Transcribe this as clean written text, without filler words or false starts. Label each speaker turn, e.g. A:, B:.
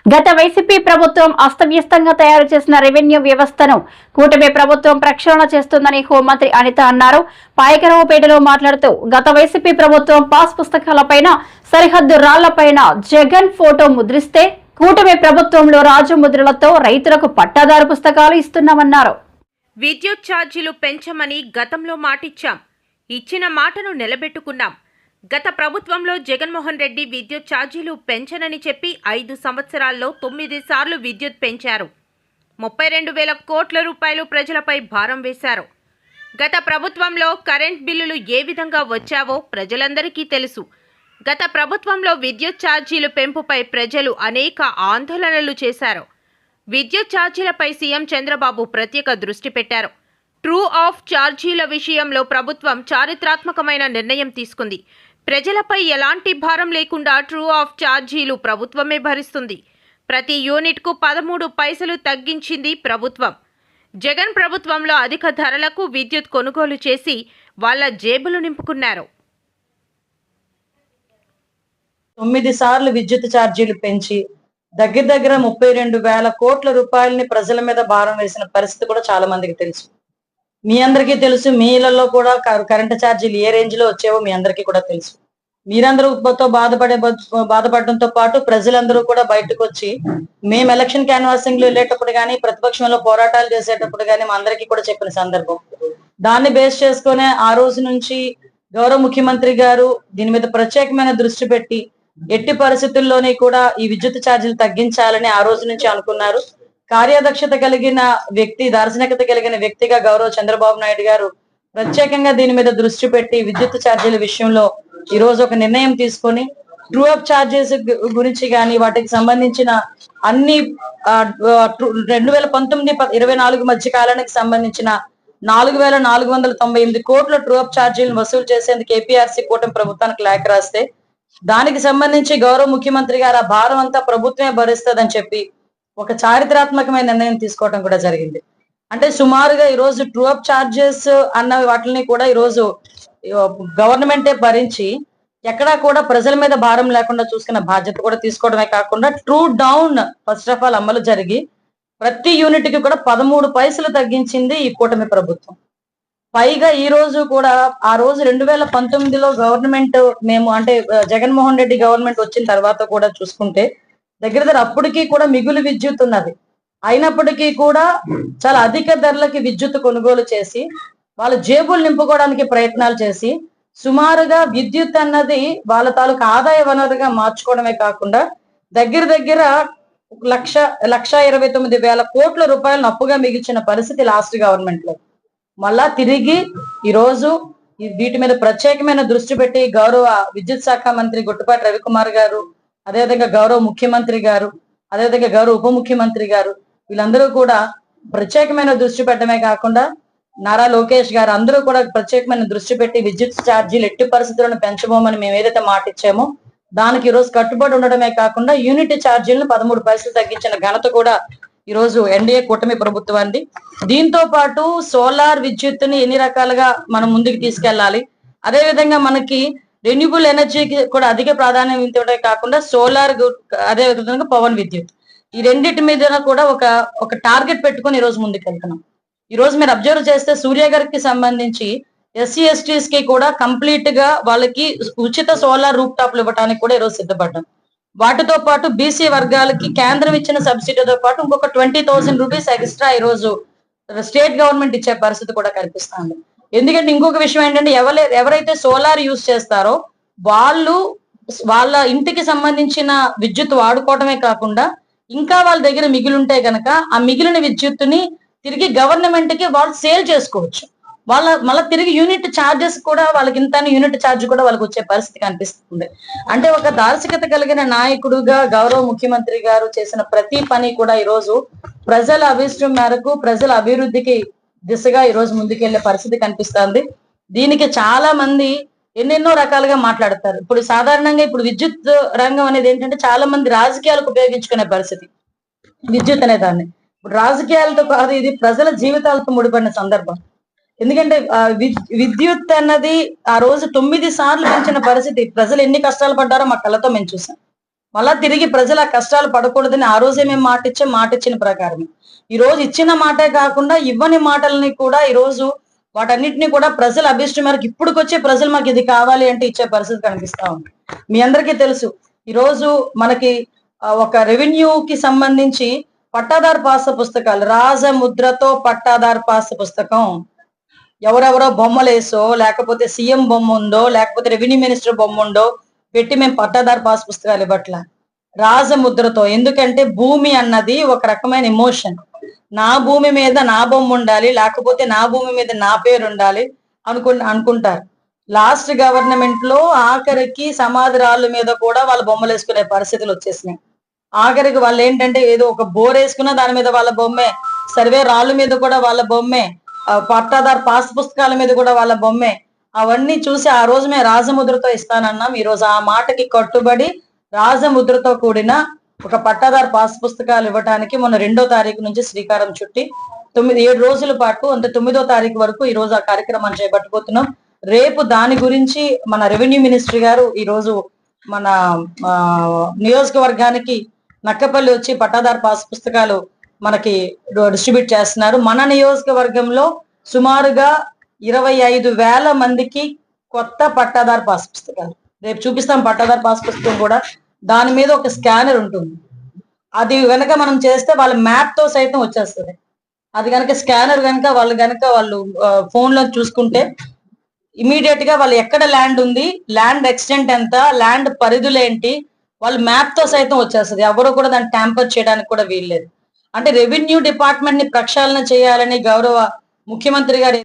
A: గత వైసీపీ ప్రభుత్వం అస్తవ్యస్తంగా తయారు చేసిన రెవెన్యూ వ్యవస్థను కూటమి ప్రభుత్వం ప్రక్షాళన చేస్తుందని హోంమంత్రి అనిత అన్నారు. పాయకరావుపేటలో మాట్లాడుతూ గత వైసీపీ ప్రభుత్వం పాస్ పుస్తకాలపైన సరిహద్దు రాళ్లపైన జగన్ ఫోటో ముద్రిస్తే కూటమి ప్రభుత్వంలో రాజముద్రలతో రైతులకు పట్టాదారు పుస్తకాలు ఇస్తున్నామన్నారు.
B: విద్యుత్ ఛార్జీలు పెంచమని గతంలో మాటిచ్చాం, ఇచ్చిన మాటను నిలబెట్టుకున్నాం. గత ప్రభుత్వంలో జగన్మోహన్ రెడ్డి విద్యుత్ ఛార్జీలు పెంచనని చెప్పి 5 సంవత్సరాల్లో 9 సార్లు విద్యుత్ పెంచారు. 32,000 కోట్ల రూపాయలు ప్రజలపై భారం వేశారు. గత ప్రభుత్వంలో కరెంట్ బిల్లులు ఏ విధంగా వచ్చావో ప్రజలందరికీ తెలుసు. గత ప్రభుత్వంలో విద్యుత్ ఛార్జీలు పెంపుపై ప్రజలు అనేక ఆందోళనలు చేశారు. విద్యుత్ ఛార్జీలపై సీఎం చంద్రబాబు ప్రత్యేక దృష్టి పెట్టారు. ట్రూ ఆఫ్ ఛార్జీల విషయంలో ప్రభుత్వం చారిత్రాత్మకమైన నిర్ణయం తీసుకుంది. ప్రజలపై ఎలాంటి భారం లేకుండా ట్రూ ఆఫ్ ఛార్జీలు ప్రభుత్వమే భరిస్తుంది. ప్రతి యూనిట్కు 13 పైసలు తగ్గించింది ప్రభుత్వం. జగన్ ప్రభుత్వంలో అధిక ధరలకు విద్యుత్ కొనుగోలు చేసి వాళ్ళ జేబులు నింపుకున్నారు.
C: 9 సార్లు విద్యుత్ ఛార్జీలు పెంచి దగ్గర 32,000 కోట్ల రూపాయలని ప్రజల మీద భారం వేసిన పరిస్థితి కూడా చాలా మందికి తెలుసు. మీ అందరికీ తెలుసు, మీ ఇళ్లలో కూడా కరెంటు ఛార్జీలు ఏ రేంజ్ లో వచ్చావో మీ అందరికీ కూడా తెలుసు. మీరందరూ బాధపడడంతో పాటు ప్రజలందరూ కూడా బయటకు వచ్చి మేము ఎలక్షన్ క్యాన్వాసింగ్ లో వెళ్ళేటప్పుడు కానీ ప్రతిపక్షంలో పోరాటాలు చేసేటప్పుడు కానీ మా అందరికీ కూడా చెప్పిన సందర్భం. దాన్ని బేస్ చేసుకునే ఆ రోజు నుంచి గౌరవ ముఖ్యమంత్రి గారు దీని మీద ప్రత్యేకమైన దృష్టి పెట్టి ఎట్టి పరిస్థితుల్లోనే కూడా ఈ విద్యుత్ ఛార్జీలు తగ్గించాలని ఆ రోజు నుంచి అనుకున్నారు. కార్యదక్షత కలిగిన వ్యక్తి, దార్శనికత కలిగిన వ్యక్తిగా గౌరవ చంద్రబాబు నాయుడు గారు ప్రత్యేకంగా దీని మీద దృష్టి పెట్టి విద్యుత్ ఛార్జీల విషయంలో ఈ రోజు ఒక నిర్ణయం తీసుకొని ట్రూ అప్ ఛార్జెస్ గురించి కానీ వాటికి సంబంధించిన అన్ని 2019-24 మధ్య కాలానికి సంబంధించిన 4,498 కోట్ల ట్రూ అప్ ఛార్జీలను వసూలు చేసేందుకు ఏపీఆర్సీ కూటమి ప్రభుత్వానికి లేఖ రాస్తే దానికి సంబంధించి గౌరవ ముఖ్యమంత్రి గారు ఆ భారం అంతా ప్రభుత్వమే భరిస్తుందని చెప్పి ఒక చారిత్రాత్మకమైన నిర్ణయం తీసుకోవడం కూడా జరిగింది. అంటే సుమారుగా ఈ రోజు ట్రూ అప్ ఛార్జెస్ అన్న వాటిని కూడా ఈ రోజు గవర్నమెంటే భరించి ఎక్కడా కూడా ప్రజల మీద భారం లేకుండా చూసుకున్న బాధ్యత కూడా తీసుకోవడమే కాకుండా true down first of all అమలు జరిగి ప్రతి యూనిట్ కి కూడా 13 పైసలు తగ్గించింది ఈ కూటమి ప్రభుత్వం. పైగా ఈ రోజు కూడా ఆ రోజు 2019లో గవర్నమెంట్ మేము అంటే జగన్మోహన్ రెడ్డి గవర్నమెంట్ వచ్చిన తర్వాత కూడా చూసుకుంటే దగ్గర అప్పటికీ కూడా మిగులు విద్యుత్ ఉన్నది. అయినప్పటికీ కూడా చాలా అధిక ధరలకి విద్యుత్ కొనుగోలు చేసి వాళ్ళ జేబులు నింపుకోవడానికి ప్రయత్నాలు చేసి సుమారుగా విద్యుత్ అన్నది వాళ్ళ తాలూకు ఆదాయ వనరుగా మార్చుకోవడమే కాకుండా దగ్గర 1,29,000 కోట్ల రూపాయలను అప్పుగా మిగిల్చిన పరిస్థితి లాస్ట్ గవర్నమెంట్ లో. మళ్ళా తిరిగి ఈ రోజు వీటి మీద ప్రత్యేకమైన దృష్టి పెట్టి గౌరవ విద్యుత్ శాఖ మంత్రి గుట్టిపాటి రవికుమార్ గారు, అదేవిధంగా గౌరవ ముఖ్యమంత్రి గారు, అదేవిధంగా గౌరవ ఉప ముఖ్యమంత్రి గారు వీళ్ళందరూ కూడా ప్రత్యేకమైన దృష్టి పెట్టడమే కాకుండా నారా లోకేష్ గారు అందరూ కూడా ప్రత్యేకమైన దృష్టి పెట్టి విద్యుత్ ఛార్జీలు ఎట్టి పరిస్థితులను పెంచబోమని మేము ఏదైతే మాట ఇచ్చామో దానికి ఈ రోజు కట్టుబడి ఉండడమే కాకుండా యూనిట్ ఛార్జీలను 13 పైసలు తగ్గించిన ఘనత కూడా ఈ రోజు ఎన్డీఏ కూటమి ప్రభుత్వాన్ని. దీంతో పాటు సోలార్ విద్యుత్తుని ఎన్ని రకాలుగా మనం ముందుకు తీసుకెళ్లాలి, అదే విధంగా మనకి రెన్యూబుల్ ఎనర్జీకి కూడా అధిక ప్రాధాన్యం ఇవ్వడమే కాకుండా సోలార్, అదే విధంగా పవన్ విద్యుత్, ఈ రెండింటి మీద కూడా ఒక టార్గెట్ పెట్టుకుని ఈ రోజు ముందుకు వెళ్తున్నాం. ఈ రోజు మీరు అబ్జర్వ్ చేస్తే సూర్య గారికి సంబంధించి ఎస్సీ ఎస్టీస్ కి కూడా కంప్లీట్ గా వాళ్ళకి ఉచిత సోలార్ రూప్ టాప్లు ఇవ్వడానికి కూడా ఈ రోజు సిద్ధపడ్డాం. వాటితో పాటు బీసీ వర్గాలకి కేంద్రం ఇచ్చిన సబ్సిడీతో పాటు ఇంకొక 20,000 రూపీస్ ఎక్స్ట్రా ఈ రోజు స్టేట్ గవర్నమెంట్ ఇచ్చే పరిస్థితి కూడా కనిపిస్తుంది. ఎందుకంటే ఇంకొక విషయం ఏంటంటే ఎవరైతే సోలార్ యూజ్ చేస్తారో వాళ్ళు వాళ్ళ ఇంటికి సంబంధించిన విద్యుత్ వాడుకోవడమే కాకుండా ఇంకా వాళ్ళ దగ్గర మిగిలింటే గనక ఆ మిగిలిన విద్యుత్తుని తిరిగి గవర్నమెంట్ కి వాళ్ళు సేల్ చేసుకోవచ్చు. మళ్ళీ తిరిగి యూనిట్ ఛార్జెస్ కూడా వాళ్ళకి ఇంత యూనిట్ ఛార్జ్ కూడా వాళ్ళకి వచ్చే పరిస్థితి కనిపిస్తుంది. అంటే ఒక దార్శికత కలిగిన నాయకుడుగా గౌరవ ముఖ్యమంత్రి గారు చేసిన ప్రతి పని కూడా ఈ రోజు ప్రజల అభిష్టం మేరకు ప్రజల అభివృద్ధికి దిశగా ఈ రోజు ముందుకెళ్లే పరిస్థితి కనిపిస్తుంది. దీనికి చాలా మంది ఎన్నెన్నో రకాలుగా మాట్లాడతారు. ఇప్పుడు సాధారణంగా ఇప్పుడు విద్యుత్ రంగం అనేది ఏంటంటే చాలా మంది రాజకీయాలకు ఉపయోగించుకునే పరిస్థితి విద్యుత్ అనే దాన్ని. ఇప్పుడు రాజకీయాలతో కాదు, ఇది ప్రజల జీవితాలతో ముడిపడిన సందర్భం. ఎందుకంటే విద్యుత్ అన్నది ఆ రోజు 9 సార్లు పెంచిన పరిస్థితి, ప్రజలు ఎన్ని కష్టాలు పడ్డారో మా కళ్ళతో మేము చూసాం. మళ్ళా తిరిగి ప్రజల కష్టాలు పడకూడదని ఆ రోజే మేము మాటిచ్చిన ప్రకారం ఈ రోజు ఇచ్చిన మాటే కాకుండా ఇవ్వని మాటల్ని కూడా ఈ రోజు వాటన్నిటిని కూడా ప్రజల అభిష్టం మేరకు ఇప్పుడుకొచ్చే ప్రజలు మాకు ఇది కావాలి అంటే ఇచ్చే పరిస్థితి కనిపిస్తా ఉంది. మీ అందరికీ తెలుసు ఈ రోజు మనకి ఒక రెవెన్యూకి సంబంధించి పట్టాదారు పాస్ పుస్తకాలు రాజముద్రతో పట్టాదారు పాస్ పుస్తకం ఎవరెవరో బొమ్మలేసో లేకపోతే సీఎం బొమ్మ ఉందో లేకపోతే రెవెన్యూ మినిస్టర్ బొమ్మ ఉందో పెట్టి మేము పట్టాదారు పాస్ పుస్తకాలు ఇవ్వట్ల రాజముద్రతో. ఎందుకంటే భూమి అన్నది ఒక రకమైన ఎమోషన్. నా భూమి మీద నా బొమ్మ ఉండాలి లేకపోతే నా భూమి మీద నా పేరు ఉండాలి అనుకుంటారు. లాస్ట్ గవర్నమెంట్ లో ఆఖరికి సమాధి రాళ్ళ మీద కూడా వాళ్ళు బొమ్మలు వేసుకునే పరిస్థితులు వచ్చేసినాయి. ఆఖరికి వాళ్ళు ఏంటంటే ఏదో ఒక బోర్ వేసుకున్నా దాని మీద వాళ్ళ బొమ్మే, సర్వే రాళ్ళ మీద కూడా వాళ్ళ బొమ్మే, పట్టాదారు పాస్ పుస్తకాల మీద కూడా వాళ్ళ బొమ్మే. అవన్నీ చూసి ఆ రోజు మేము రాజముద్రతో ఇస్తానన్నాం. ఈ రోజు ఆ మాటకి కట్టుబడి రాజముద్రతో కూడిన ఒక పట్టాదారు పాస్ పుస్తకాలు ఇవ్వడానికి మొన్న 2వ తారీఖు నుంచి శ్రీకారం చుట్టి 7 రోజుల పాటు అంటే 9వ తారీఖు వరకు ఈ రోజు ఆ కార్యక్రమాన్ని చేపట్టుకుతున్నాం. రేపు దాని గురించి మన రెవెన్యూ మినిస్టర్ గారు ఈ రోజు మన నియోజకవర్గానికి నక్కపల్లి వచ్చి పట్టాదారు పాస్ పుస్తకాలు మనకి డిస్ట్రిబ్యూట్ చేస్తున్నారు. మన నియోజకవర్గంలో సుమారుగా 25,000 మందికి కొత్త పట్టాదారు పాస్ పుస్తకాలు రేపు చూపిస్తాం. పట్టాదారు పాస్ పుస్తకం కూడా దాని మీద ఒక స్కానర్ ఉంటుంది. అది గనక మనం చేస్తే వాళ్ళ మ్యాప్ తో సైతం వచ్చేస్తుంది. అది కనుక స్కానర్ కనుక వాళ్ళు ఫోన్ లో చూసుకుంటే ఇమీడియట్ గా వాళ్ళు ఎక్కడ ల్యాండ్ ఉంది, ల్యాండ్ ఎక్స్టెంట్ ఎంత, ల్యాండ్ పరిధులు ఏంటి, వాళ్ళు మ్యాప్ తో సైతం వచ్చేస్తుంది. ఎవరు కూడా దాన్ని ట్యాంపర్ చేయడానికి కూడా వీల్లేదు. అంటే రెవెన్యూ డిపార్ట్మెంట్ ని ప్రక్షాళన చేయాలని గౌరవ ముఖ్యమంత్రి గారు